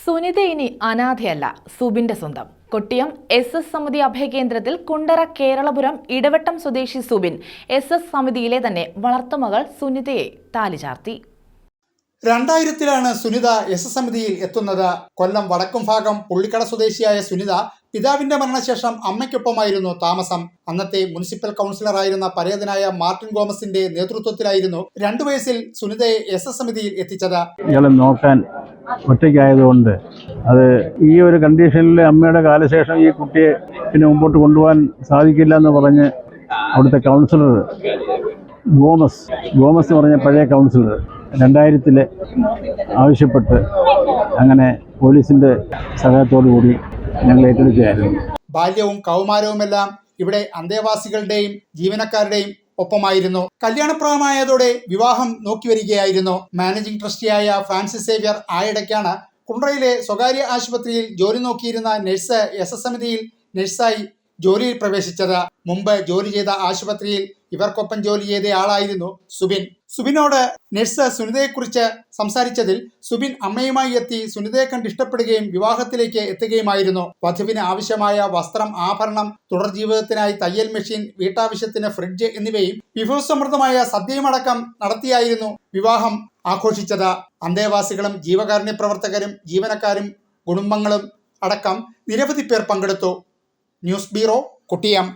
സുനിത ഇനി അനാഥയല്ല, സുബിന്റെ സ്വന്തം. Kottiyam S S സമിതി അഭയകേന്ദ്രത്തിൽ കുണ്ടറ കേരളപുരം ഇടവട്ടം സ്വദേശി സുബിൻ എസ് എസ് സമിതിയിലെ തന്നെ വളർത്തുമകൾ സുനിതയെ താലിചാർത്തി. 2000-ലാണ് സുനിത എസ് എസ് സമിതിയിൽ എത്തുന്നത്. കൊല്ലം വടക്കുംഭാഗം പുള്ളിക്കട സ്വദേശിയായ സുനിത പിതാവിന്റെ മരണശേഷം അമ്മയ്ക്കൊപ്പമായിരുന്നു താമസം. അന്നത്തെ മുനിസിപ്പൽ കൗൺസിലറായിരുന്ന പരേതനായ മാർട്ടിൻ ഗോമസിന്റെ നേതൃത്വത്തിലായിരുന്നു 2 വയസ്സിൽ സുനിതയെ എസ് എസ് സമിതിയിൽ എത്തിച്ചത്. ഇയാളെ നോക്കാൻ ഒറ്റയ്ക്കായതുകൊണ്ട് അത് ഈ ഒരു കണ്ടീഷനിൽ അമ്മയുടെ കാലശേഷം ഈ കുട്ടിയെ പിന്നെ മുമ്പോട്ട് കൊണ്ടുപോകാൻ സാധിക്കില്ല എന്ന് പറഞ്ഞ് അവിടുത്തെ കൗൺസിലർ ഗോമസ് എന്ന് പറഞ്ഞ പഴയ കൗൺസിലർ 2000-ൽ ആവശ്യപ്പെട്ട് അങ്ങനെ പോലീസിന്റെ സഹായത്തോടു കൂടി ഞങ്ങൾ ഏറ്റെടുക്കുകയായിരുന്നു. ബാല്യവും കൗമാരവുമെല്ലാം ഇവിടെ അന്തേവാസികളുടെയും ജീവനക്കാരുടെയും ഒപ്പമായിരുന്നു. കല്യാണപ്രായമായതോടെ വിവാഹം നോക്കിവരികയായിരുന്നു. മാനേജിംഗ് ട്രസ്റ്റിയായ ഫ്രാൻസിസ് സേവ്യർ ആയിടയ്ക്കാണ് കുണ്ട്രയിലെ സ്വകാര്യ ആശുപത്രിയിൽ ജോലി നോക്കിയിരുന്ന നഴ്സ് എസ് എസ് സമിതിയിൽ നഴ്സായി ജോലിയിൽ പ്രവേശിച്ചത്. മുമ്പ് ജോലി ചെയ്ത ആശുപത്രിയിൽ ഇവർക്കൊപ്പം ജോലി ചെയ്ത ആളായിരുന്നു സുബിൻ. സുബിനോട് നഴ്സ് സുനിതയെക്കുറിച്ച് സംസാരിച്ചതിൽ സുബിൻ അമ്മയുമായി എത്തി സുനിതയെ കണ്ട് ഇഷ്ടപ്പെടുകയും വിവാഹത്തിലേക്ക് എത്തുകയുമായിരുന്നു. വധുവിന് ആവശ്യമായ വസ്ത്രം, ആഭരണം, തുടർ ജീവിതത്തിനായി തയ്യൽ മെഷീൻ, വീട്ടാവശ്യത്തിന് ഫ്രിഡ്ജ് എന്നിവയും വിഭവസമൃദ്ധമായ സദ്യയുമടക്കം നടത്തിയായിരുന്നു വിവാഹം ആഘോഷിച്ചത്. അന്തേവാസികളും ജീവകാരുണ്യ പ്രവർത്തകരും ജീവനക്കാരും കുടുംബങ്ങളും അടക്കം നിരവധി പേർ പങ്കെടുത്തു. News bureau, Kottiyam.